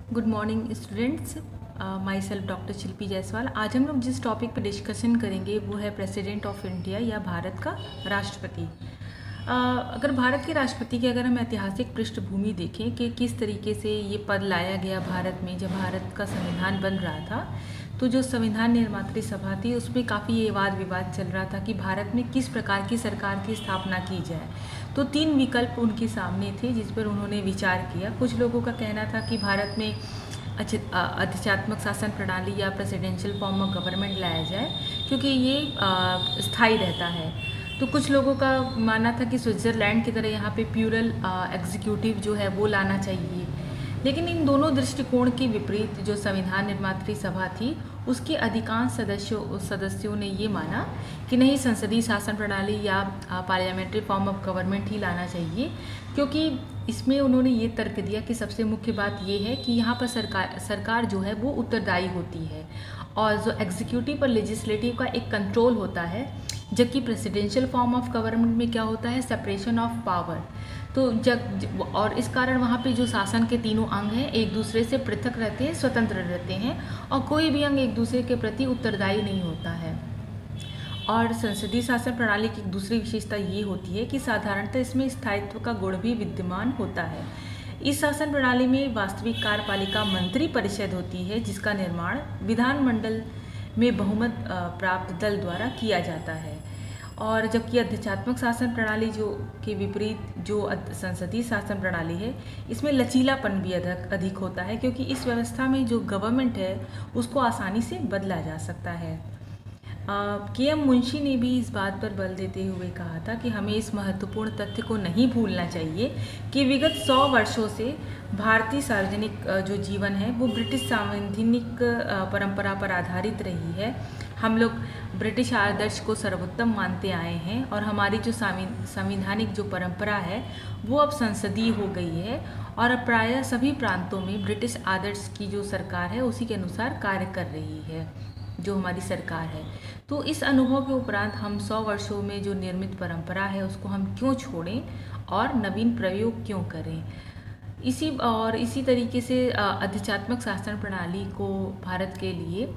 Good morning students. Myself doctor Shilpi Jaiswal. आज हम लोग जिस टॉपिक पर डिस्कशन करेंगे वो है प्रेसिडेंट ऑफ इंडिया या भारत का राष्ट्रपति। अगर भारत के राष्ट्रपति की अगर हम ऐतिहासिक पृष्ठभूमि देखें कि किस तरीके से ये पद लाया गया भारत में जब भारत का संविधान बन रहा था, तो जो संविधान निर्मात्री सभा थी उसमें काफ़ी ये वाद विवाद चल रहा था कि भारत में किस प्रकार की सरकार की स्थापना की जाए। तो 3 विकल्प उनके सामने थे जिस पर उन्होंने विचार किया। कुछ लोगों का कहना था कि भारत में अधिशात्मक शासन प्रणाली या प्रेसिडेंशियल फॉर्म ऑफ गवर्नमेंट लाया जाए क्योंकि ये स्थायी रहता है। तो कुछ लोगों का मानना था कि स्विट्ज़रलैंड की तरह यहाँ पे प्यूरल एग्जीक्यूटिव जो है वो लाना चाहिए। लेकिन इन दोनों दृष्टिकोण के विपरीत जो संविधान निर्मात्री सभा थी उसके अधिकांश सदस्यों ने ये माना कि नहीं, संसदीय शासन प्रणाली या पार्लियामेंट्री फॉर्म ऑफ गवर्नमेंट ही लाना चाहिए, क्योंकि इसमें उन्होंने ये तर्क दिया कि सबसे मुख्य बात ये है कि यहाँ पर सरकार जो है वो उत्तरदायी होती है और जो एग्जीक्यूटिव और लेजिस्लेटिव का एक कंट्रोल होता है, जबकि प्रेसिडेंशियल फॉर्म ऑफ गवर्नमेंट में क्या होता है, सेपरेशन ऑफ पावर। तो और इस कारण वहाँ पे जो शासन के तीनों अंग हैं एक दूसरे से पृथक रहते हैं, स्वतंत्र रहते हैं और कोई भी अंग एक दूसरे के प्रति उत्तरदायी नहीं होता है। और संसदीय शासन प्रणाली की दूसरी विशेषता ये होती है कि साधारणतः इसमें स्थायित्व का गुण भी विद्यमान होता है। इस शासन प्रणाली में वास्तविक कार्यपालिका मंत्री परिषद होती है जिसका निर्माण विधानमंडल में बहुमत प्राप्त दल द्वारा किया जाता है। और जबकि अधिशात्मक शासन प्रणाली जो के विपरीत जो संसदीय शासन प्रणाली है इसमें लचीलापन भी अधिक होता है, क्योंकि इस व्यवस्था में जो गवर्नमेंट है उसको आसानी से बदला जा सकता है। के.एम. मुंशी ने भी इस बात पर बल देते हुए कहा था कि हमें इस महत्वपूर्ण तथ्य को नहीं भूलना चाहिए कि विगत 100 वर्षों से भारतीय सार्वजनिक जो जीवन है वो ब्रिटिश संवैधानिक परंपरा पर आधारित रही है। हम लोग ब्रिटिश आदर्श को सर्वोत्तम मानते आए हैं और हमारी जो संवैधानिक जो परंपरा है वो अब संसदीय हो गई है और अब प्रायः सभी प्रांतों में ब्रिटिश आदर्श की जो सरकार है उसी के अनुसार कार्य कर रही है जो हमारी सरकार है। तो इस अनुभव के उपरांत हम 100 वर्षों में जो निर्मित परंपरा है उसको हम क्यों छोड़ें और नवीन प्रयोग क्यों करें। इसी तरीके से अधिशात्मक शासन प्रणाली को भारत के लिए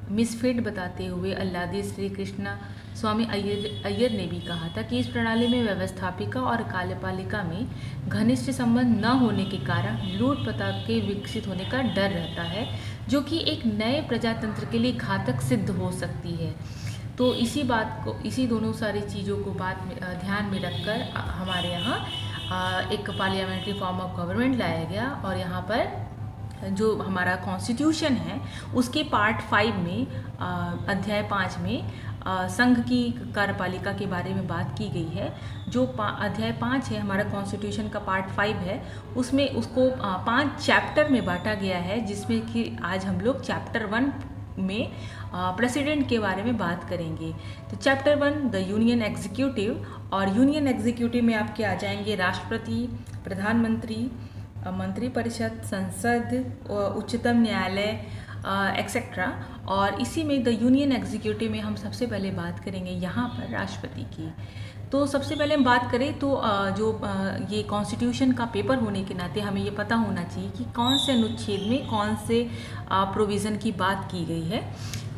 मिसफिट बताते हुए अल्लादी श्री कृष्ण स्वामी अय्यर ने भी कहा था कि इस प्रणाली में व्यवस्थापिका और कार्यपालिका में घनिष्ठ संबंध न होने के कारण लूट पता के विकसित होने का डर रहता है, जो कि एक नए प्रजातंत्र के लिए घातक सिद्ध हो सकती है। तो इसी दोनों सारी चीज़ों को ध्यान में रखकर हमारे यहाँ एक पार्लियामेंट्री फॉर्म ऑफ गवर्नमेंट लाया गया और यहाँ पर जो हमारा कॉन्स्टिट्यूशन है उसके पार्ट 5 में अध्याय 5 में संघ की कार्यपालिका के बारे में बात की गई है। जो अध्याय 5 है हमारा कॉन्स्टिट्यूशन का पार्ट 5 है, उसमें उसको 5 चैप्टर में बांटा गया है, जिसमें कि आज हम लोग चैप्टर 1 में प्रेसिडेंट के बारे में बात करेंगे। तो चैप्टर 1 द यूनियन एग्जीक्यूटिव, और यूनियन एग्जीक्यूटिव में आपके आ जाएंगे राष्ट्रपति, प्रधानमंत्री, मंत्रिपरिषद, संसद, उच्चतम न्यायालय एक्सेट्रा। और इसी में द यूनियन एग्जीक्यूटिव में हम सबसे पहले बात करेंगे यहाँ पर राष्ट्रपति की। तो सबसे पहले हम बात करें तो ये कॉन्स्टिट्यूशन का पेपर होने के नाते हमें ये पता होना चाहिए कि कौन से अनुच्छेद में कौन से प्रोविज़न की बात की गई है।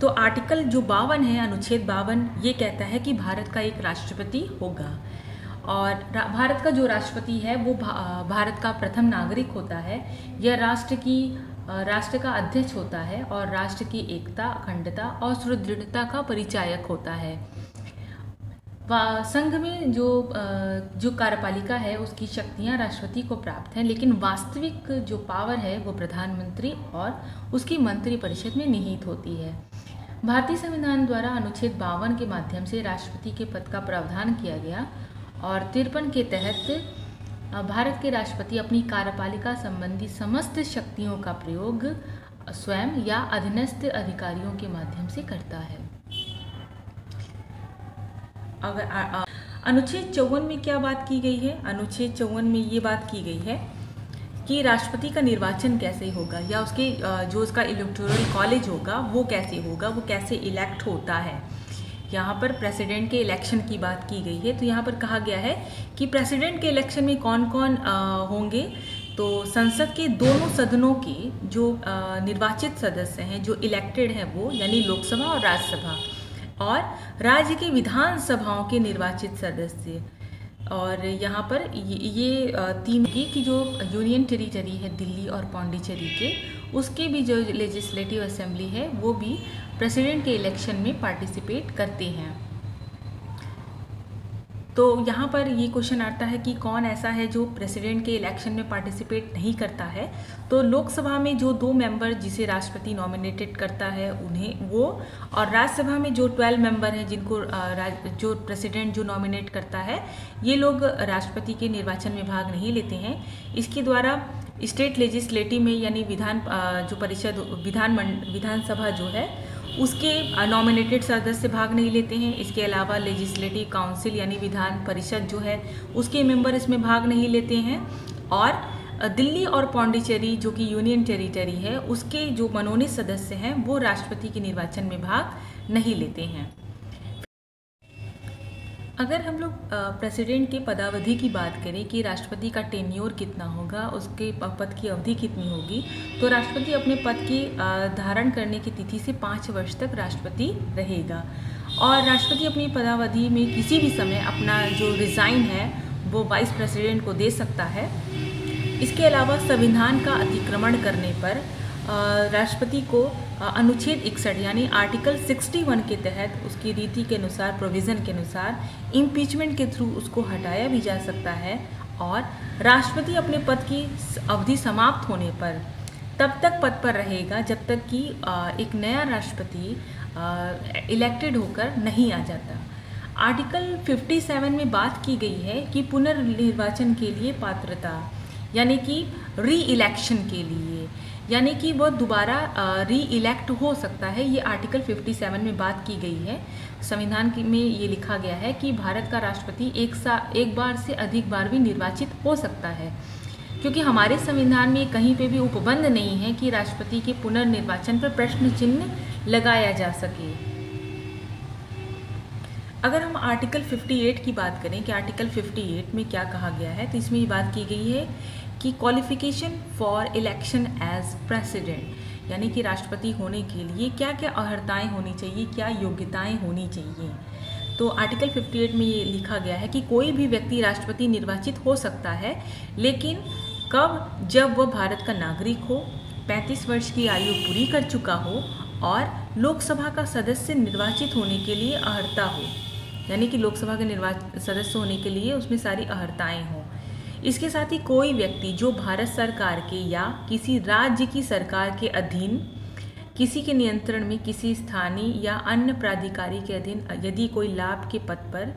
तो आर्टिकल जो 52 है, अनुच्छेद 52, ये कहता है कि भारत का एक राष्ट्रपति होगा और भारत का जो राष्ट्रपति है वो भारत का प्रथम नागरिक होता है। यह राष्ट्र का अध्यक्ष होता है और राष्ट्र की एकता, अखंडता और सुदृढ़ता का परिचायक होता है। संघ में जो कार्यपालिका है उसकी शक्तियां राष्ट्रपति को प्राप्त हैं, लेकिन वास्तविक जो पावर है वो प्रधानमंत्री और उसकी मंत्रिपरिषद में निहित होती है। भारतीय संविधान द्वारा अनुच्छेद 52 के माध्यम से राष्ट्रपति के पद का प्रावधान किया गया और 53 के तहत भारत के राष्ट्रपति अपनी कार्यपालिका संबंधी समस्त शक्तियों का प्रयोग स्वयं या अधीनस्थ अधिकारियों के माध्यम से करता है। अगर अनुच्छेद 54 में क्या बात की गई है, अनुच्छेद 54 में ये बात की गई है कि राष्ट्रपति का निर्वाचन कैसे होगा या उसके जो उसका इलेक्टोरल कॉलेज होगा वो कैसे होगा, वो कैसे इलेक्ट होता है। यहाँ पर प्रेसिडेंट के इलेक्शन की बात की गई है। तो यहाँ पर कहा गया है कि प्रेसिडेंट के इलेक्शन में कौन कौन होंगे, तो संसद के दोनों सदनों के जो निर्वाचित सदस्य हैं, जो इलेक्टेड हैं, वो यानी लोकसभा और राज्यसभा, और राज्य के विधान सभाओं के निर्वाचित सदस्य। और यहाँ पर ये तीन की जो यूनियन टेरिटरी है दिल्ली और पौंडीचेरी के, उसके भी जो लेजिस्लेटिव असेंबली है वो भी प्रेसिडेंट के इलेक्शन में पार्टिसिपेट करते हैं। तो यहाँ पर ये क्वेश्चन आता है कि कौन ऐसा है जो प्रेसिडेंट के इलेक्शन में पार्टिसिपेट नहीं करता है। तो लोकसभा में जो 2 मेंबर जिसे राष्ट्रपति नॉमिनेटेड करता है उन्हें वो, और राज्यसभा में जो 12 मेंबर हैं जिनको जो प्रेसिडेंट जो नॉमिनेट करता है, ये लोग राष्ट्रपति के निर्वाचन में भाग नहीं लेते हैं। इसके द्वारा स्टेट लेजिस्लेटिव में यानी जो परिषद विधानसभा जो है उसके नॉमिनेटेड सदस्य भाग नहीं लेते हैं। इसके अलावा लेजिस्लेटिव काउंसिल यानी विधान परिषद जो है उसके मेंबर इसमें भाग नहीं लेते हैं। और दिल्ली और पौंडीचेरी जो कि यूनियन टेरिटरी है उसके जो मनोनीत सदस्य हैं वो राष्ट्रपति के निर्वाचन में भाग नहीं लेते हैं। अगर हम लोग प्रेसिडेंट के पदावधि की बात करें कि राष्ट्रपति का टेन्योर कितना होगा, उसके पद की अवधि कितनी होगी, तो राष्ट्रपति अपने पद की धारण करने की तिथि से 5 वर्ष तक राष्ट्रपति रहेगा। और राष्ट्रपति अपनी पदावधि में किसी भी समय अपना जो रिज़ाइन है वो वाइस प्रेसिडेंट को दे सकता है। इसके अलावा संविधान का अतिक्रमण करने पर राष्ट्रपति को अनुच्छेद 61 यानी आर्टिकल 61 के तहत उसकी रीति के अनुसार, प्रोविज़न के अनुसार इम्पीचमेंट के थ्रू उसको हटाया भी जा सकता है। और राष्ट्रपति अपने पद की अवधि समाप्त होने पर तब तक पद पर रहेगा जब तक कि एक नया राष्ट्रपति इलेक्टेड होकर नहीं आ जाता। आर्टिकल 57 में बात की गई है कि पुनर्निर्वाचन के लिए पात्रता, यानी कि री इलेक्शन के लिए, यानी कि वह दोबारा री इलेक्ट हो सकता है। ये आर्टिकल 57 में बात की गई है। संविधान में ये लिखा गया है कि भारत का राष्ट्रपति एक बार से अधिक बार भी निर्वाचित हो सकता है, क्योंकि हमारे संविधान में कहीं पे भी उपबंध नहीं है कि राष्ट्रपति के पुनर्निर्वाचन पर प्रश्न चिन्ह लगाया जा सके। अगर हम आर्टिकल 58 की बात करें कि आर्टिकल 58 में क्या कहा गया है, तो इसमें ये बात की गई है कि qualification for election as president, यानी कि राष्ट्रपति होने के लिए क्या क्या अर्हताएं होनी चाहिए, क्या योग्यताएं होनी चाहिए। तो आर्टिकल 58 में ये लिखा गया है कि कोई भी व्यक्ति राष्ट्रपति निर्वाचित हो सकता है, लेकिन कब? जब वह भारत का नागरिक हो, 35 वर्ष की आयु पूरी कर चुका हो और लोकसभा का सदस्य निर्वाचित होने के लिए अर्हता हो, यानी कि लोकसभा के सदस्य होने के लिए उसमें सारी अर्हताएं हों। इसके साथ ही कोई व्यक्ति जो भारत सरकार के या किसी राज्य की सरकार के अधीन, किसी के नियंत्रण में, किसी स्थानीय या अन्य प्राधिकारी के अधीन यदि कोई लाभ के पद पर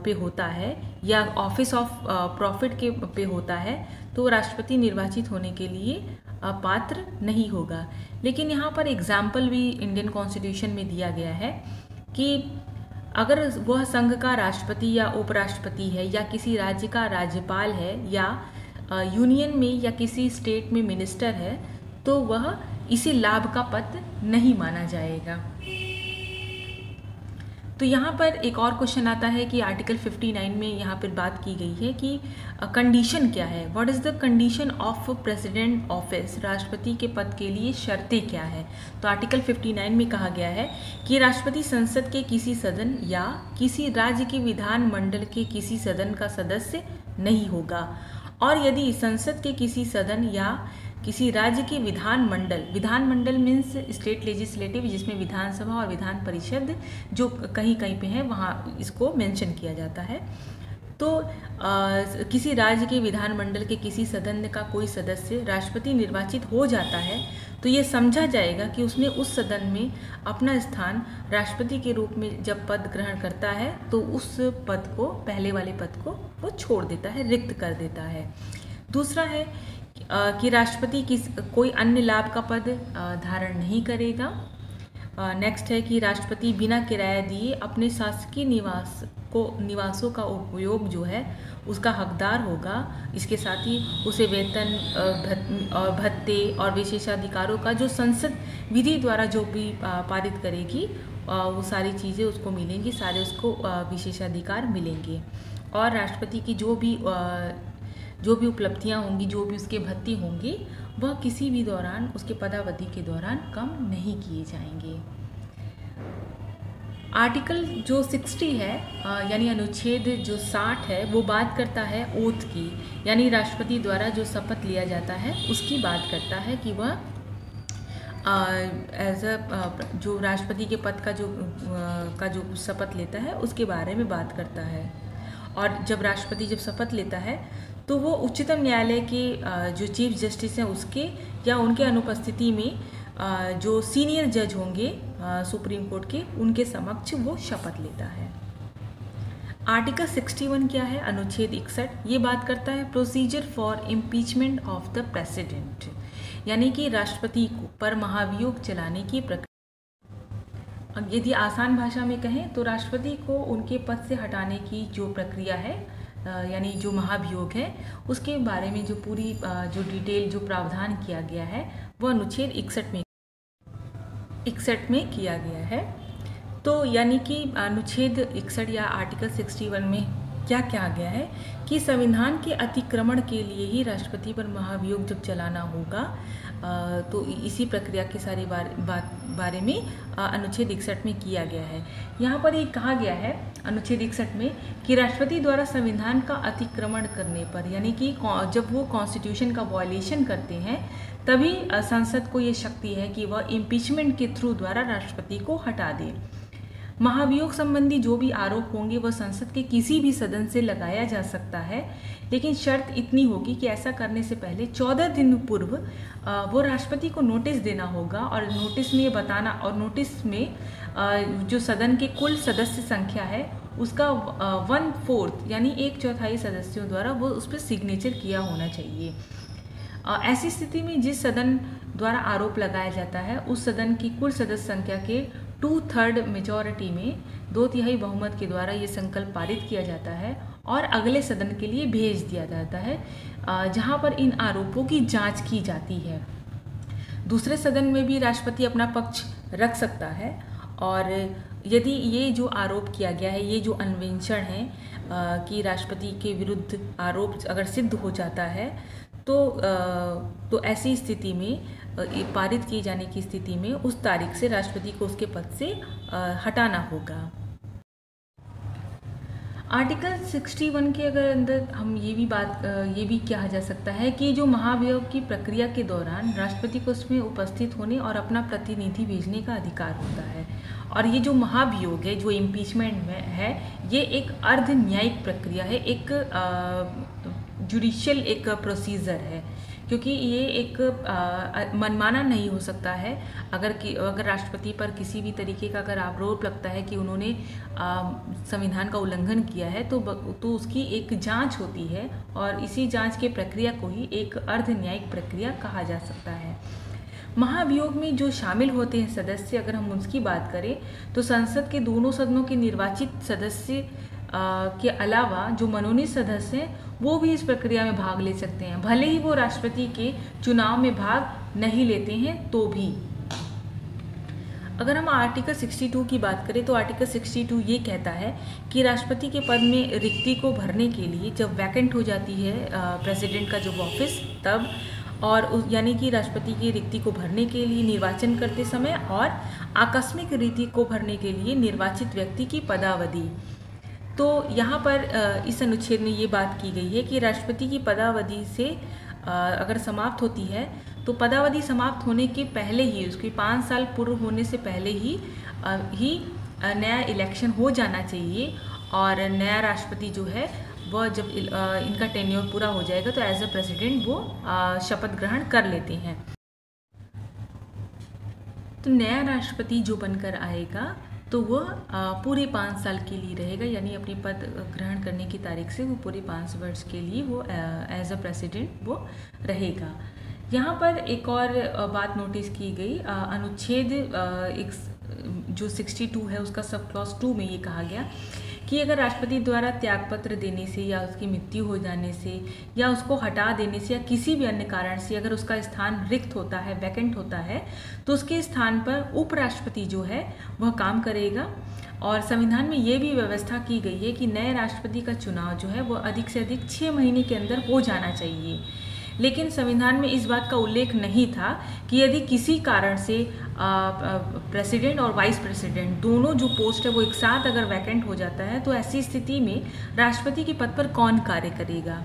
पे होता है या ऑफिस ऑफ प्रॉफिट के पे होता है, तो राष्ट्रपति निर्वाचित होने के लिए पात्र नहीं होगा। लेकिन यहाँ पर एग्जाम्पल भी इंडियन कॉन्स्टिट्यूशन में दिया गया है कि अगर वह संघ का राष्ट्रपति या उपराष्ट्रपति है या किसी राज्य का राज्यपाल है या यूनियन में या किसी स्टेट में मिनिस्टर है, तो वह इसे लाभ का पद नहीं माना जाएगा। तो यहाँ पर एक और क्वेश्चन आता है कि आर्टिकल 59 में यहाँ पर बात की गई है कि कंडीशन क्या है, what is the condition of president office, राष्ट्रपति के पद के लिए शर्तें क्या है। तो आर्टिकल 59 में कहा गया है कि राष्ट्रपति संसद के किसी सदन या किसी राज्य के विधानमंडल के किसी सदन का सदस्य नहीं होगा, और यदि संसद के किसी सदन या किसी राज्य के विधानमंडल मीन्स स्टेट लेजिस्लेटिव, जिसमें विधानसभा और विधान परिषद जो कहीं कहीं पे है वहाँ इसको मेंशन किया जाता है। तो किसी राज्य के विधानमंडल के किसी सदन का कोई सदस्य राष्ट्रपति निर्वाचित हो जाता है, तो ये समझा जाएगा कि उसने उस सदन में अपना स्थान राष्ट्रपति के रूप में जब पद ग्रहण करता है तो उस पद को, पहले वाले पद को वो छोड़ देता है, रिक्त कर देता है। दूसरा है कि राष्ट्रपति कोई अन्य लाभ का पद धारण नहीं करेगा। नेक्स्ट है कि राष्ट्रपति बिना किराया दिए अपने शासकीय निवासों का उपयोग जो है उसका हकदार होगा। इसके साथ ही उसे वेतन और भत्ते और विशेषाधिकारों का जो संसद विधि द्वारा जो भी पारित करेगी वो सारी चीज़ें उसको मिलेंगी, सारे उसको विशेषाधिकार मिलेंगे। और राष्ट्रपति की जो भी जो भी उपलब्धियां होंगी, जो भी उसके भत्ते होंगे, वह किसी भी दौरान उसके पदावधि के दौरान कम नहीं किए जाएंगे। आर्टिकल जो 60 है यानी अनुच्छेद जो 60 है वो बात करता है ओथ की, यानी राष्ट्रपति द्वारा जो शपथ लिया जाता है उसकी बात करता है कि वह एज अ जो राष्ट्रपति के पद का जो शपथ लेता है उसके बारे में बात करता है। और जब राष्ट्रपति जब शपथ लेता है तो वो उच्चतम न्यायालय के जो चीफ जस्टिस हैं उसके या उनके अनुपस्थिति में जो सीनियर जज होंगे सुप्रीम कोर्ट के, उनके समक्ष वो शपथ लेता है। आर्टिकल 61 क्या है? अनुच्छेद 61 ये बात करता है procedure for impeachment of the president, यानी कि राष्ट्रपति पर महाभियोग चलाने की प्रक्रिया। यदि आसान भाषा में कहें तो राष्ट्रपति को उनके पद से हटाने की जो प्रक्रिया है यानी जो महाभियोग है उसके बारे में जो पूरी जो डिटेल जो प्रावधान किया गया है वह अनुच्छेद 61 में किया गया है। तो यानी कि अनुच्छेद 61 या आर्टिकल 61 में क्या कहा गया है कि संविधान के अतिक्रमण के लिए ही राष्ट्रपति पर महाभियोग जब चलाना होगा तो इसी प्रक्रिया के सारे बारे में अनुच्छेद 61 में किया गया है। यहाँ पर ये कहा गया है अनुच्छेद 61 में कि राष्ट्रपति द्वारा संविधान का अतिक्रमण करने पर, यानी कि जब वो कॉन्स्टिट्यूशन का वॉयलेशन करते हैं तभी संसद को ये शक्ति है कि वह इम्पीचमेंट के थ्रू द्वारा राष्ट्रपति को हटा दे। महाभियोग संबंधी जो भी आरोप होंगे वह संसद के किसी भी सदन से लगाया जा सकता है, लेकिन शर्त इतनी होगी कि ऐसा करने से पहले 14 दिन पूर्व वो राष्ट्रपति को नोटिस देना होगा और नोटिस में ये बताना, और नोटिस में जो सदन के कुल सदस्य संख्या है उसका 1/4 यानी 1/4 सदस्यों द्वारा वो उस पर सिग्नेचर किया होना चाहिए। ऐसी स्थिति में जिस सदन द्वारा आरोप लगाया जाता है उस सदन की कुल सदस्य संख्या के 2/3 मेजॉरिटी में 2/3 बहुमत के द्वारा ये संकल्प पारित किया जाता है और अगले सदन के लिए भेज दिया जाता है जहां पर इन आरोपों की जांच की जाती है। दूसरे सदन में भी राष्ट्रपति अपना पक्ष रख सकता है और यदि ये जो आरोप किया गया है, ये जो अन्वेषण है कि राष्ट्रपति के विरुद्ध आरोप अगर सिद्ध हो जाता है तो ऐसी स्थिति में पारित किए जाने की स्थिति में उस तारीख से राष्ट्रपति को उसके पद से हटाना होगा। आर्टिकल 61 के अगर अंदर हम ये भी कहा जा सकता है कि जो महाभियोग की प्रक्रिया के दौरान राष्ट्रपति को उसमें उपस्थित होने और अपना प्रतिनिधि भेजने का अधिकार होता है। और ये जो महाभियोग है, जो इम्पीचमेंट में है, ये एक अर्ध न्यायिक प्रक्रिया है, एक जुडिशियल एक प्रोसीजर है, क्योंकि ये एक मनमाना नहीं हो सकता है। अगर राष्ट्रपति पर किसी भी तरीके का अगर आरोप लगता है कि उन्होंने संविधान का उल्लंघन किया है तो उसकी एक जांच होती है और इसी जांच के प्रक्रिया को ही एक अर्ध न्यायिक प्रक्रिया कहा जा सकता है। महाभियोग में जो शामिल होते हैं सदस्य, अगर हम उसकी बात करें तो संसद के दोनों सदनों के निर्वाचित सदस्य के अलावा जो मनोनीत सदस्य हैं वो भी इस प्रक्रिया में भाग ले सकते हैं, भले ही वो राष्ट्रपति के चुनाव में भाग नहीं लेते हैं तो भी। अगर हम आर्टिकल 62 की बात करें तो आर्टिकल 62 ये कहता है कि राष्ट्रपति के पद में रिक्ति को भरने के लिए जब वैकेंट हो जाती है प्रेसिडेंट का जो ऑफिस, तब और यानी कि राष्ट्रपति की रिक्ति को भरने के लिए निर्वाचन करते समय और आकस्मिक रिक्ति को भरने के लिए निर्वाचित व्यक्ति की पदावधि। तो यहाँ पर इस अनुच्छेद में ये बात की गई है कि राष्ट्रपति की पदावधि से अगर समाप्त होती है तो पदावधि समाप्त होने के पहले ही, उसके 5 साल पूर्व होने से पहले ही नया इलेक्शन हो जाना चाहिए और नया राष्ट्रपति जो है वह जब इनका टेन्योर पूरा हो जाएगा तो एज अ प्रेसिडेंट वो शपथ ग्रहण कर लेते हैं। तो नया राष्ट्रपति जो बनकर आएगा तो वह पूरे 5 साल के लिए रहेगा, यानी अपनी पद ग्रहण करने की तारीख से वो पूरे 5 वर्ष के लिए वो एज अ प्रेसिडेंट वो रहेगा। यहाँ पर एक और बात नोटिस की गई, अनुच्छेद जो 62 है उसका सब क्लॉज 2 में ये कहा गया कि अगर राष्ट्रपति द्वारा त्यागपत्र देने से या उसकी मृत्यु हो जाने से या उसको हटा देने से या किसी भी अन्य कारण से अगर उसका स्थान रिक्त होता है, वैकेंट होता है, तो उसके स्थान पर उपराष्ट्रपति जो है वह काम करेगा। और संविधान में ये भी व्यवस्था की गई है कि नए राष्ट्रपति का चुनाव जो है वो अधिक से अधिक 6 महीने के अंदर हो जाना चाहिए। लेकिन संविधान में इस बात का उल्लेख नहीं था कि यदि किसी कारण से प्रेसिडेंट और वाइस प्रेसिडेंट दोनों जो पोस्ट है वो एक साथ अगर वैकेंट हो जाता है तो ऐसी स्थिति में राष्ट्रपति के पद पर कौन कार्य करेगा।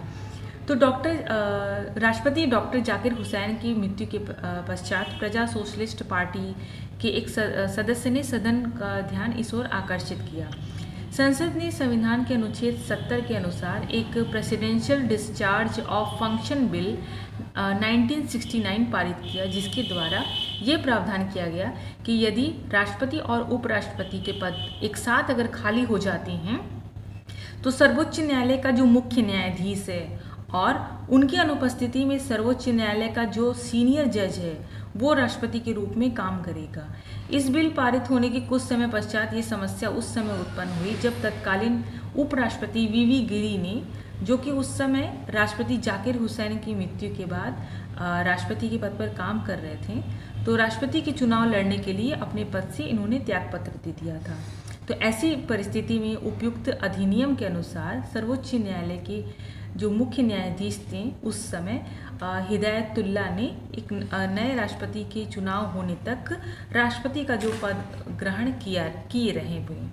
तो राष्ट्रपति डॉक्टर जाकिर हुसैन की मृत्यु के पश्चात प्रजा सोशलिस्ट पार्टी के एक सदस्य ने सदन का ध्यान इस ओर आकर्षित किया। संसद ने संविधान के अनुच्छेद 70 के अनुसार एक presidential discharge of function bill 1969 पारित किया, जिसके द्वारा ये प्रावधान किया गया कि यदि राष्ट्रपति और उपराष्ट्रपति के पद एक साथ अगर खाली हो जाते हैं तो सर्वोच्च न्यायालय का जो मुख्य न्यायाधीश है और उनकी अनुपस्थिति में सर्वोच्च न्यायालय का जो सीनियर जज है वो राष्ट्रपति के रूप में काम करेगा। इस बिल पारित होने के कुछ समय पश्चात ये समस्या उस समय उत्पन्न हुई जब तत्कालीन उपराष्ट्रपति वीवी गिरी ने, जो कि उस समय राष्ट्रपति जाकिर हुसैन की मृत्यु के बाद राष्ट्रपति के पद पर काम कर रहे थे, तो राष्ट्रपति के चुनाव लड़ने के लिए अपने पद से इन्होंने त्यागपत्र दे दिया था। तो ऐसी परिस्थिति में उपयुक्त अधिनियम के अनुसार सर्वोच्च न्यायालय के जो मुख्य न्यायाधीश थे उस समय हिदायतुल्लाह ने एक नए राष्ट्रपति के चुनाव होने तक राष्ट्रपति का जो पद ग्रहण किए रहे हुए।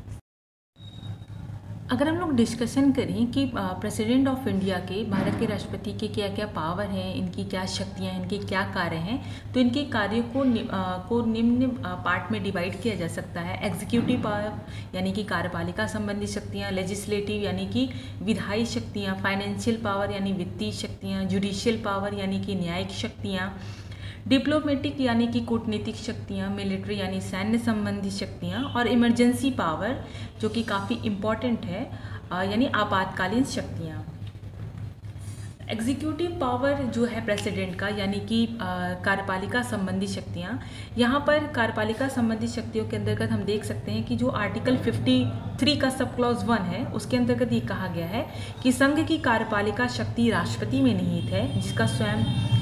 अगर हम लोग डिस्कशन करें कि प्रेसिडेंट ऑफ इंडिया के, भारत के राष्ट्रपति के क्या क्या पावर हैं, इनकी क्या शक्तियां, इनके क्या कार्य हैं, तो इनके कार्यों को निम्न पार्ट में डिवाइड किया जा सकता है। एग्जीक्यूटिव पावर यानी कि कार्यपालिका संबंधी शक्तियां, लेजिस्लेटिव यानी कि विधायी शक्तियां, फाइनेंशियल पावर यानी वित्तीय शक्तियां, जुडिशियल पावर यानी कि न्यायिक शक्तियां, डिप्लोमेटिक यानी कि कूटनीतिक शक्तियाँ, मिलिट्री यानी सैन्य संबंधी शक्तियाँ, और इमरजेंसी पावर जो कि काफ़ी इम्पॉर्टेंट है यानी आपातकालीन शक्तियाँ। एग्जीक्यूटिव पावर जो है प्रेसिडेंट का यानी कि कार्यपालिका संबंधी शक्तियाँ, यहाँ पर कार्यपालिका संबंधी शक्तियों के अंतर्गत हम देख सकते हैं कि जो आर्टिकल 53 का सब क्लॉज 1 है उसके अंतर्गत ये कहा गया है कि संघ की कार्यपालिका शक्ति राष्ट्रपति में निहित है, जिसका स्वयं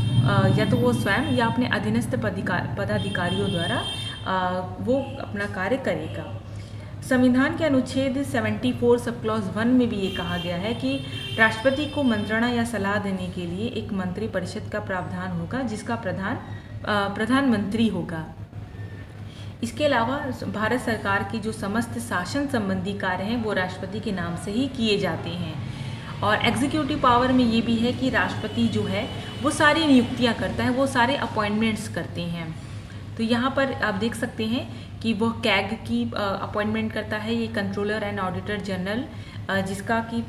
या तो वो स्वयं या अपने अधीनस्थ पदाधिकारियों द्वारा वो अपना कार्य करेगा। संविधान के अनुच्छेद 74 सब क्लॉज 1 में भी ये कहा गया है कि राष्ट्रपति को मंत्रणा या सलाह देने के लिए एक मंत्री परिषद का प्रावधान होगा, जिसका प्रधानमंत्री होगा। इसके अलावा भारत सरकार की जो समस्त शासन संबंधी कार्य हैं वो राष्ट्रपति के नाम से ही किए जाते हैं। और एग्जीक्यूटिव पावर में ये भी है कि राष्ट्रपति जो है वो सारी नियुक्तियां करता है, वो सारे अपॉइंटमेंट्स करते हैं। तो यहाँ पर आप देख सकते हैं कि वह कैग की अपॉइंटमेंट करता है, ये कंट्रोलर एंड ऑडिटर जनरल, जिसका कि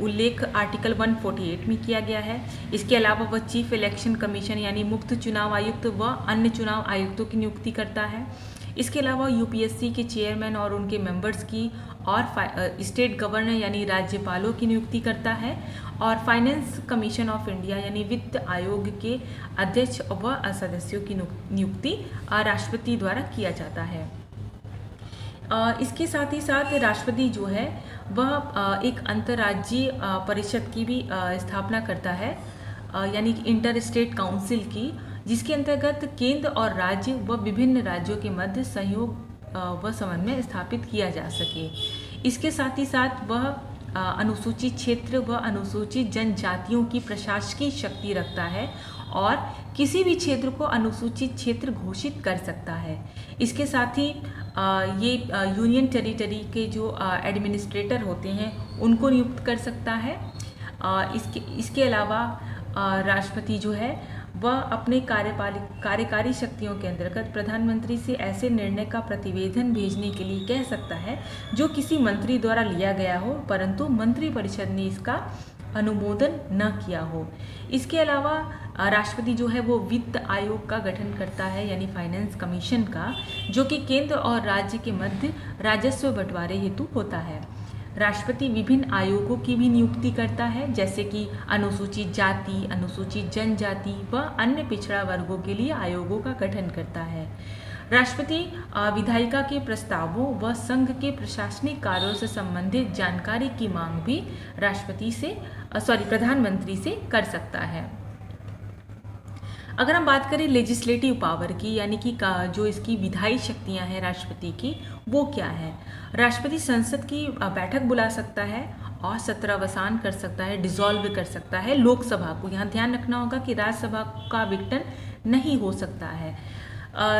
उल्लेख आर्टिकल 148 में किया गया है। इसके अलावा वह चीफ इलेक्शन कमीशन यानी मुख्य चुनाव आयुक्त व अन्य चुनाव आयुक्तों की नियुक्ति करता है। इसके अलावा यूपीएससी के चेयरमैन और उनके मेंबर्स की और स्टेट गवर्नर यानी राज्यपालों की नियुक्ति करता है। और फाइनेंस कमीशन ऑफ इंडिया यानी वित्त आयोग के अध्यक्ष व सदस्यों की नियुक्ति राष्ट्रपति द्वारा किया जाता है। इसके साथ ही साथ राष्ट्रपति जो है वह एक अंतर्राज्यीय परिषद की भी स्थापना करता है यानी कि इंटर स्टेट काउंसिल की, जिसके अंतर्गत केंद्र और राज्य व विभिन्न राज्यों के मध्य सहयोग व समन्वय स्थापित किया जा सके। इसके साथ ही साथ वह अनुसूचित क्षेत्र व अनुसूचित जनजातियों की प्रशासकीय शक्ति रखता है और किसी भी क्षेत्र को अनुसूचित क्षेत्र घोषित कर सकता है। इसके साथ ही ये यूनियन टेरिटरी के जो एडमिनिस्ट्रेटर होते हैं उनको नियुक्त कर सकता है। इसके अलावा राष्ट्रपति जो है वह अपने कार्यकारी शक्तियों के अंतर्गत प्रधानमंत्री से ऐसे निर्णय का प्रतिवेदन भेजने के लिए कह सकता है जो किसी मंत्री द्वारा लिया गया हो परंतु मंत्रिपरिषद ने इसका अनुमोदन न किया हो। इसके अलावा राष्ट्रपति जो है वो वित्त आयोग का गठन करता है यानी फाइनेंस कमीशन का, जो कि केंद्र और राज्य के मध्य राजस्व बंटवारे हेतु होता है। राष्ट्रपति विभिन्न आयोगों की भी नियुक्ति करता है, जैसे कि अनुसूचित जाति, अनुसूचित जनजाति व अन्य पिछड़ा वर्गों के लिए आयोगों का गठन करता है। राष्ट्रपति विधायिका के प्रस्तावों व संघ के प्रशासनिक कार्यों से संबंधित जानकारी की मांग भी प्रधानमंत्री से कर सकता है। अगर हम बात करें लेजिस्लेटिव पावर की, यानी कि जो इसकी विधायी शक्तियां हैं राष्ट्रपति की, वो क्या है। राष्ट्रपति संसद की बैठक बुला सकता है और सत्रावसान कर सकता है, डिसॉल्व कर सकता है लोकसभा को। यहाँ ध्यान रखना होगा कि राज्यसभा का विघटन नहीं हो सकता है,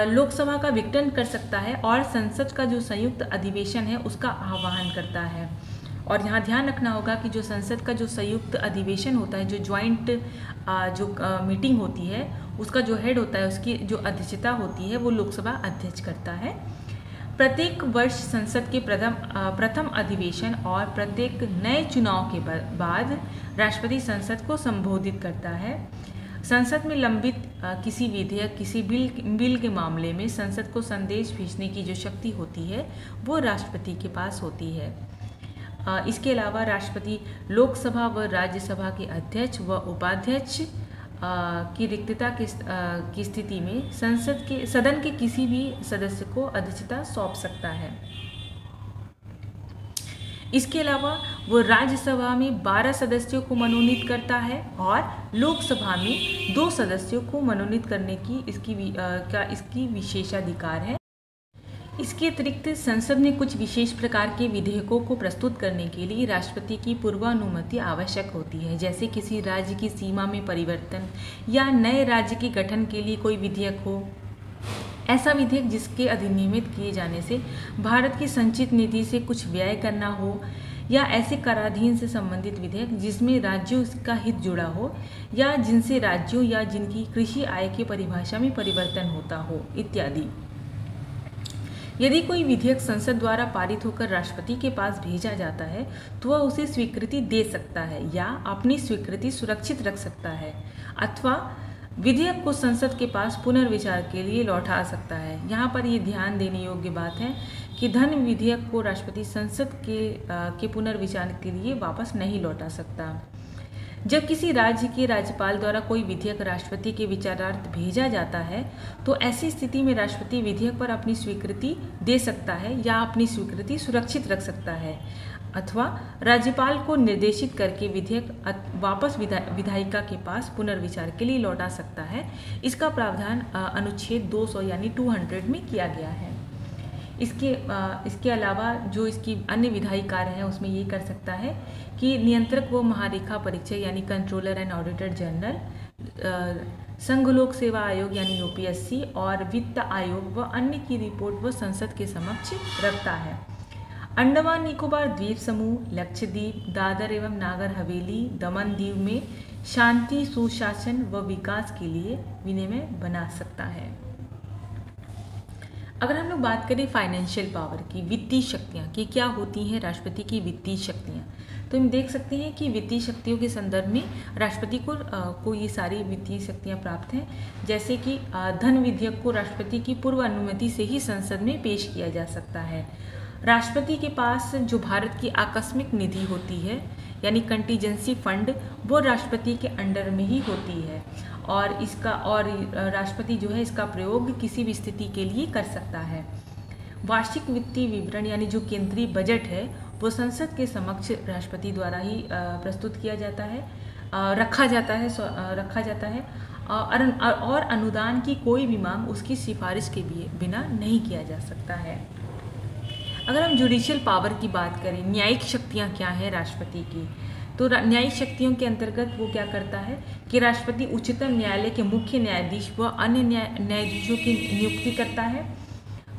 लोकसभा का विघटन कर सकता है और संसद का जो संयुक्त अधिवेशन है उसका आह्वान करता है। और यहाँ ध्यान रखना होगा कि जो संसद का जो संयुक्त अधिवेशन होता है, जो ज्वाइंट मीटिंग होती है, उसका जो हेड होता है, उसकी जो अध्यक्षता होती है वो लोकसभा अध्यक्ष करता है। प्रत्येक वर्ष संसद के प्रथम अधिवेशन और प्रत्येक नए चुनाव के बाद राष्ट्रपति संसद को संबोधित करता है। संसद में लंबित किसी विधेयक, किसी बिल के मामले में संसद को संदेश भेजने की जो शक्ति होती है वो राष्ट्रपति के पास होती है। इसके अलावा राष्ट्रपति लोकसभा व राज्यसभा के अध्यक्ष व उपाध्यक्ष की रिक्तता की स्थिति में सदन के किसी भी सदस्य को अध्यक्षता सौंप सकता है। इसके अलावा वो राज्यसभा में 12 सदस्यों को मनोनीत करता है और लोकसभा में 2 सदस्यों को मनोनीत करने की इसकी विशेषाधिकार है। इसके अतिरिक्त संसद में कुछ विशेष प्रकार के विधेयकों को प्रस्तुत करने के लिए राष्ट्रपति की पूर्वानुमति आवश्यक होती है, जैसे किसी राज्य की सीमा में परिवर्तन या नए राज्य के गठन के लिए कोई विधेयक हो। ऐसा विधेयक जिसके अधिनियमित किए जाने से भारत की संचित नीति से कुछ व्यय करना हो, या ऐसे कराधीन से संबंधित विधेयक जिसमें राज्यों का हित जुड़ा हो, या जिनसे राज्यों या जिनकी कृषि आय की परिभाषा में परिवर्तन होता हो, इत्यादि। यदि कोई विधेयक संसद द्वारा पारित होकर राष्ट्रपति के पास भेजा जाता है तो वह उसे स्वीकृति दे सकता है या अपनी स्वीकृति सुरक्षित रख सकता है, अथवा विधेयक को संसद के पास पुनर्विचार के लिए लौटा सकता है। यहाँ पर ये ध्यान देने योग्य बात है कि धन विधेयक को राष्ट्रपति संसद के पुनर्विचार के लिए वापस नहीं लौटा सकता। जब किसी राज्य के राज्यपाल द्वारा कोई विधेयक राष्ट्रपति के विचारार्थ भेजा जाता है तो ऐसी स्थिति में राष्ट्रपति विधेयक पर अपनी स्वीकृति दे सकता है या अपनी स्वीकृति सुरक्षित रख सकता है, अथवा राज्यपाल को निर्देशित करके विधेयक वापस विधायिका के पास पुनर्विचार के लिए लौटा सकता है। इसका प्रावधान अनुच्छेद 200 यानी 200 में किया गया है। इसके अलावा जो इसकी अन्य विधायी कार्य हैं उसमें ये कर सकता है कि नियंत्रक व महालेखा परीक्षक यानी कंट्रोलर एंड ऑडिटर जनरल, संघ लोक सेवा आयोग यानी यूपीएससी और वित्त आयोग व अन्य की रिपोर्ट वो संसद के समक्ष रखता है। अंडमान निकोबार द्वीप समूह, लक्षद्वीप, दादर एवं नागर हवेली, दमन दीव में शांति, सुशासन व विकास के लिए विनियम बना सकता है। अगर हम लोग बात करें फाइनेंशियल पावर की, वित्तीय शक्तियाँ कि क्या होती हैं राष्ट्रपति की वित्तीय शक्तियाँ, तो हम देख सकते हैं कि वित्तीय शक्तियों के संदर्भ में राष्ट्रपति को ये सारी वित्तीय शक्तियाँ प्राप्त हैं। जैसे कि धन विधेयक को राष्ट्रपति की पूर्व अनुमति से ही संसद में पेश किया जा सकता है। राष्ट्रपति के पास जो भारत की आकस्मिक निधि होती है यानी कंटीजेंसी फंड, वो राष्ट्रपति के अंडर में ही होती है और राष्ट्रपति जो है इसका प्रयोग किसी भी स्थिति के लिए कर सकता है। वार्षिक वित्तीय विवरण यानी जो केंद्रीय बजट है वो संसद के समक्ष राष्ट्रपति द्वारा ही प्रस्तुत किया जाता है, रखा जाता है और अनुदान की कोई भी मांग उसकी सिफारिश के बिना नहीं किया जा सकता है। अगर हम जुडिशियल पावर की बात करें, न्यायिक शक्तियाँ क्या है राष्ट्रपति की, तो न्यायिक शक्तियों के अंतर्गत वो क्या करता है कि राष्ट्रपति उच्चतम न्यायालय के मुख्य न्यायाधीश व अन्य न्यायाधीशों की नियुक्ति करता है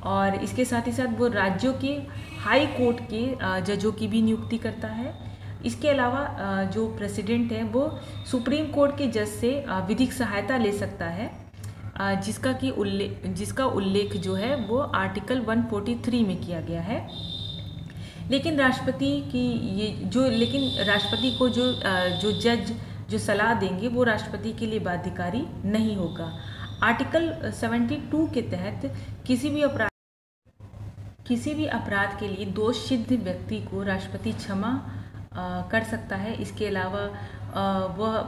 और इसके साथ ही साथ वो राज्यों के हाई कोर्ट के जजों की भी नियुक्ति करता है। इसके अलावा जो प्रेसिडेंट है वो सुप्रीम कोर्ट के जज से विधिक सहायता ले सकता है, जिसका उल्लेख जो है वो आर्टिकल 143 में किया गया है। लेकिन राष्ट्रपति को जो जज जो सलाह देंगे वो राष्ट्रपति के लिए बाध्यकारी नहीं होगा। आर्टिकल 72 के तहत किसी भी अपराध के लिए दोष सिद्ध व्यक्ति को राष्ट्रपति क्षमा कर सकता है। इसके अलावा वह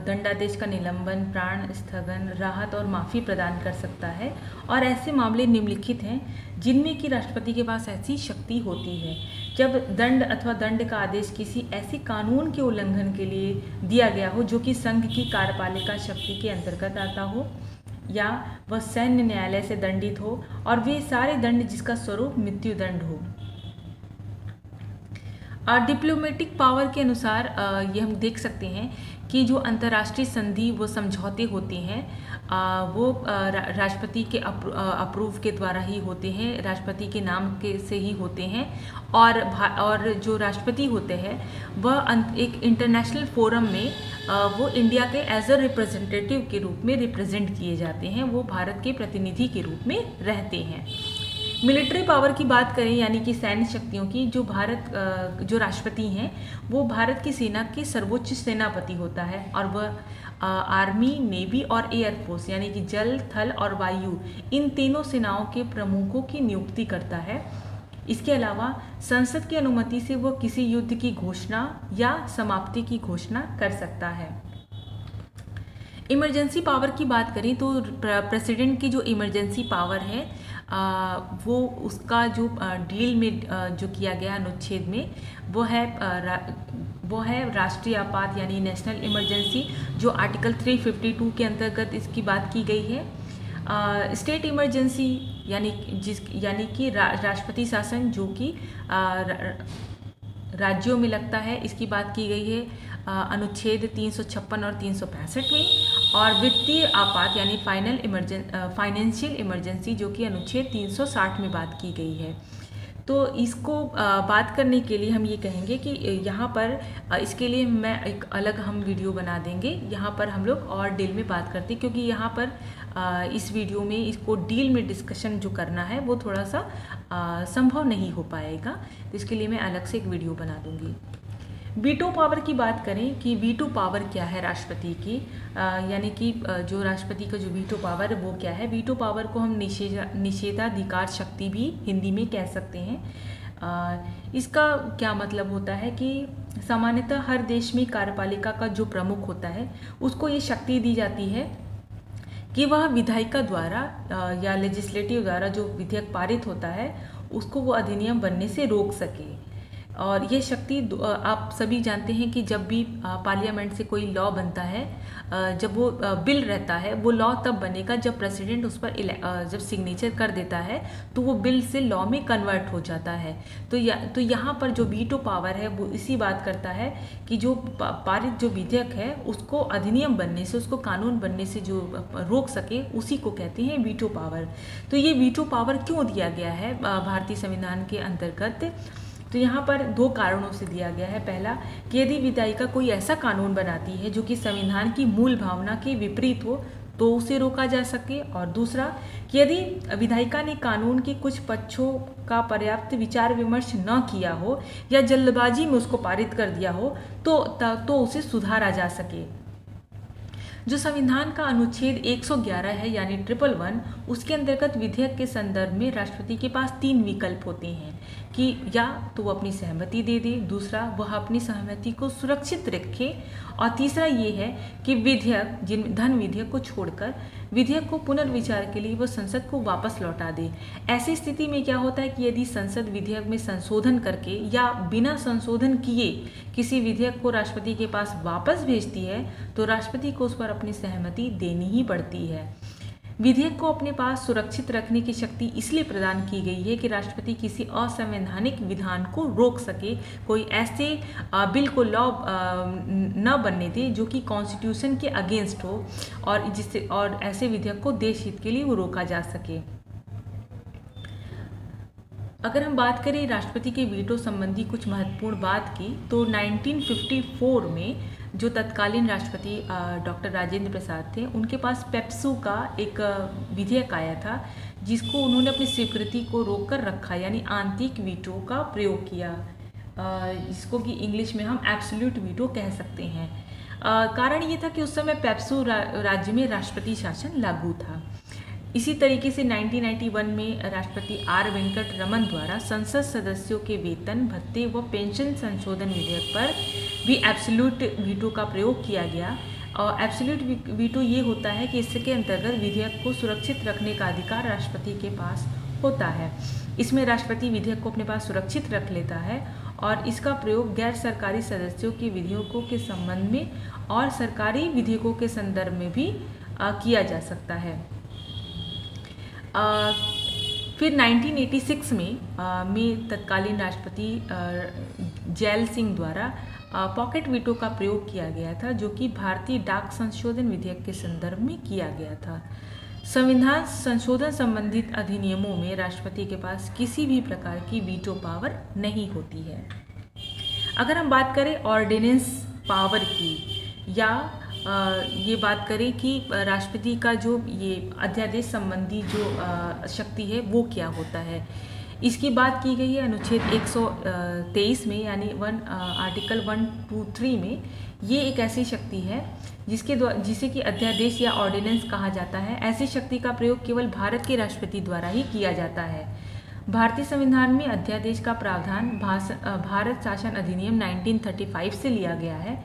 दंडादेश का निलंबन, प्राण स्थगन, राहत और माफ़ी प्रदान कर सकता है। और ऐसे मामले निम्नलिखित हैं जिनमें कि राष्ट्रपति के पास ऐसी शक्ति होती है। जब दंड अथवा दंड का आदेश किसी ऐसे कानून के उल्लंघन के लिए दिया गया हो जो कि संघ की कार्यपालिका शक्ति के अंतर्गत आता हो, या वह सैन्य न्यायालय से दंडित हो, और वे सारे दंड जिसका स्वरूप मृत्युदंड हो। डिप्लोमेटिक पावर के अनुसार ये हम देख सकते हैं कि जो अंतर्राष्ट्रीय संधि वो समझौते होते हैं वो राष्ट्रपति के अप्रूव के द्वारा ही होते हैं, राष्ट्रपति के नाम के से ही होते हैं। और जो राष्ट्रपति होते हैं वह एक इंटरनेशनल फोरम में वो इंडिया के एज अ रिप्रेजेंटेटिव के रूप में रिप्रेजेंट किए जाते हैं, वो भारत के प्रतिनिधि के रूप में रहते हैं। मिलिट्री पावर की बात करें यानी कि सैन्य शक्तियों की, जो राष्ट्रपति हैं वो भारत की सेना के सर्वोच्च सेनापति होता है, और वह आर्मी, नेवी और एयरफोर्स यानी कि जल, थल और वायु इन तीनों सेनाओं के प्रमुखों की नियुक्ति करता है। इसके अलावा संसद की अनुमति से वह किसी युद्ध की घोषणा या समाप्ति की घोषणा कर सकता है। इमरजेंसी पावर की बात करें तो प्रेसिडेंट की जो इमरजेंसी पावर है वो उसका जो डील में जो किया गया अनुच्छेद में वो है राष्ट्रीय आपात यानी नेशनल इमरजेंसी, जो आर्टिकल 352 के अंतर्गत इसकी बात की गई है। स्टेट इमरजेंसी यानी कि राष्ट्रपति शासन जो कि राज्यों में लगता है, इसकी बात की गई है अनुच्छेद 356 और 365 में। और वित्तीय आपात यानी फाइनेंशियल इमरजेंसी जो कि अनुच्छेद 360 में बात की गई है। तो इसको बात करने के लिए हम ये कहेंगे कि यहाँ पर इसके लिए हम वीडियो बना देंगे, यहाँ पर हम लोग और डील में बात करते हैं, क्योंकि यहाँ पर इस वीडियो में इसको डील में डिस्कशन जो करना है वो थोड़ा सा संभव नहीं हो पाएगा, तो इसके लिए मैं अलग से एक वीडियो बना दूँगी। वीटो पावर की बात करें कि वीटो पावर क्या है राष्ट्रपति की, यानी कि जो राष्ट्रपति का जो वीटो पावर वो क्या है। वीटो पावर को हम निषेधाधिकार शक्ति भी हिंदी में कह सकते हैं। इसका क्या मतलब होता है कि सामान्यतः हर देश में कार्यपालिका का जो प्रमुख होता है उसको ये शक्ति दी जाती है कि वह विधायिका द्वारा या लेजिस्लेटिव द्वारा जो विधेयक पारित होता है उसको वो अधिनियम बनने से रोक सके। और ये शक्ति आप सभी जानते हैं कि जब भी पार्लियामेंट से कोई लॉ बनता है, जब वो बिल रहता है, वो लॉ तब बनेगा जब प्रेसिडेंट उस पर जब सिग्नेचर कर देता है तो वो बिल से लॉ में कन्वर्ट हो जाता है। तो यहाँ पर जो वीटो पावर है वो इसी बात करता है कि जो पारित जो विधेयक है उसको अधिनियम बनने से, उसको कानून बनने से जो रोक सके, उसी को कहते हैं वीटो पावर। तो ये वीटो पावर क्यों दिया गया है भारतीय संविधान के अंतर्गत, तो यहाँ पर दो कारणों से दिया गया है। पहला कि यदि विधायिका कोई ऐसा कानून बनाती है जो कि संविधान की मूल भावना के विपरीत हो तो उसे रोका जा सके, और दूसरा कि यदि विधायिका ने कानून के कुछ पक्षों का पर्याप्त विचार विमर्श न किया हो या जल्दबाजी में उसको पारित कर दिया हो तो उसे सुधारा जा सके। जो संविधान का अनुच्छेद 111 है यानी 111, उसके अंतर्गत विधेयक के संदर्भ में राष्ट्रपति के पास 3 विकल्प होते हैं कि या तो वो अपनी सहमति दे दे, दूसरा वह अपनी सहमति को सुरक्षित रखे, और तीसरा ये है कि धन विधेयक को छोड़कर विधेयक को पुनर्विचार के लिए वो संसद को वापस लौटा दे। ऐसी स्थिति में क्या होता है कि यदि संसद विधेयक में संशोधन करके या बिना संशोधन किए किसी विधेयक को राष्ट्रपति के पास वापस भेजती है तो राष्ट्रपति को उस पर अपनी सहमति देनी ही पड़ती है। विधेयक को अपने पास सुरक्षित रखने की शक्ति इसलिए प्रदान की गई है कि राष्ट्रपति किसी असंवैधानिक विधान को रोक सके, कोई ऐसे बिल को लॉ न बनने दे जो कि कॉन्स्टिट्यूशन के अगेंस्ट हो, और ऐसे विधेयक को देश हित के लिए वो रोका जा सके। अगर हम बात करें राष्ट्रपति के वीटो संबंधी कुछ महत्वपूर्ण बात की, तो 1954 में जो तत्कालीन राष्ट्रपति डॉक्टर राजेंद्र प्रसाद थे, उनके पास पेप्सू का एक विधेयक आया था जिसको उन्होंने अपनी स्वीकृति को रोक कर रखा, यानी आंतरिक वीटो का प्रयोग किया, जिसको कि इंग्लिश में हम एब्सोल्यूट वीटो कह सकते हैं। कारण ये था कि उस समय पेप्सू राज्य में राष्ट्रपति शासन लागू था। इसी तरीके से 1991 में राष्ट्रपति आर वेंकट रमन द्वारा संसद सदस्यों के वेतन भत्ते व पेंशन संशोधन विधेयक पर भी एब्सोल्यूट वीटो का प्रयोग किया गया। और एब्सोल्यूट वीटो ये होता है कि इसके अंतर्गत विधेयक को सुरक्षित रखने का अधिकार राष्ट्रपति के पास होता है। इसमें राष्ट्रपति विधेयक को अपने पास सुरक्षित रख लेता है और इसका प्रयोग गैर सरकारी सदस्यों के विधेयकों के संबंध में और सरकारी विधेयकों के संदर्भ में भी किया जा सकता है। फिर 1986 में तत्कालीन राष्ट्रपति जैल सिंह द्वारा पॉकेट वीटो का प्रयोग किया गया था, जो कि भारतीय डाक संशोधन विधेयक के संदर्भ में किया गया था। संविधान संशोधन संबंधित अधिनियमों में राष्ट्रपति के पास किसी भी प्रकार की वीटो पावर नहीं होती है। अगर हम बात करें ऑर्डिनेंस पावर की या ये बात करें कि राष्ट्रपति का जो ये अध्यादेश संबंधी जो शक्ति है वो क्या होता है, इसकी बात की गई है अनुच्छेद 123 में, यानी आर्टिकल 123 में। ये एक ऐसी शक्ति है जिसे कि अध्यादेश या ऑर्डिनेंस कहा जाता है। ऐसी शक्ति का प्रयोग केवल भारत के राष्ट्रपति द्वारा ही किया जाता है। भारतीय संविधान में अध्यादेश का प्रावधान भारत शासन अधिनियम 1935 से लिया गया है।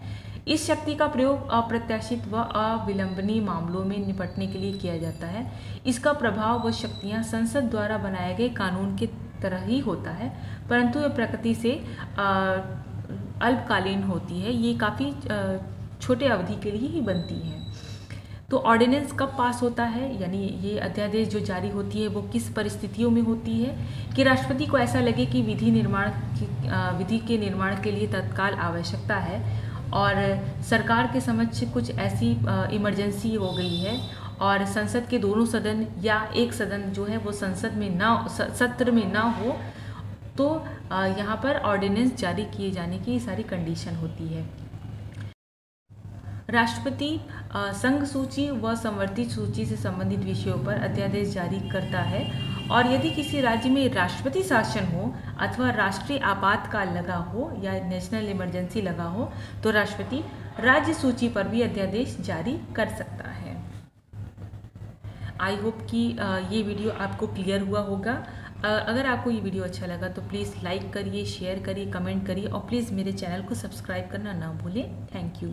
इस शक्ति का प्रयोग अप्रत्याशित व अविलंबनीय मामलों में निपटने के लिए किया जाता है। इसका प्रभाव व शक्तियां संसद द्वारा बनाए गए कानून के तरह ही होता है, परंतु यह प्रकृति से अल्पकालीन होती है। ये काफ़ी छोटे अवधि के लिए ही बनती है। तो ऑर्डिनेंस कब पास होता है, यानी ये अध्यादेश जो जारी होती है वो किस परिस्थितियों में होती है कि राष्ट्रपति को ऐसा लगे कि विधि के निर्माण के लिए तत्काल आवश्यकता है और सरकार के समक्ष कुछ ऐसी इमरजेंसी हो गई है और संसद के दोनों सदन या एक सदन जो है वो सत्र में ना हो, तो यहाँ पर ऑर्डिनेंस जारी किए जाने की सारी कंडीशन होती है। राष्ट्रपति संघ सूची व संवर्धित सूची से संबंधित विषयों पर अध्यादेश जारी करता है और यदि किसी राज्य में राष्ट्रपति शासन हो अथवा राष्ट्रीय आपातकाल लगा हो या नेशनल इमरजेंसी लगा हो तो राष्ट्रपति राज्य सूची पर भी अध्यादेश जारी कर सकता है। आई होप कि ये वीडियो आपको क्लियर हुआ होगा। अगर आपको ये वीडियो अच्छा लगा तो प्लीज़ लाइक करिए, शेयर करिए, कमेंट करिए और प्लीज़ मेरे चैनल को सब्सक्राइब करना ना भूलें। Thank you.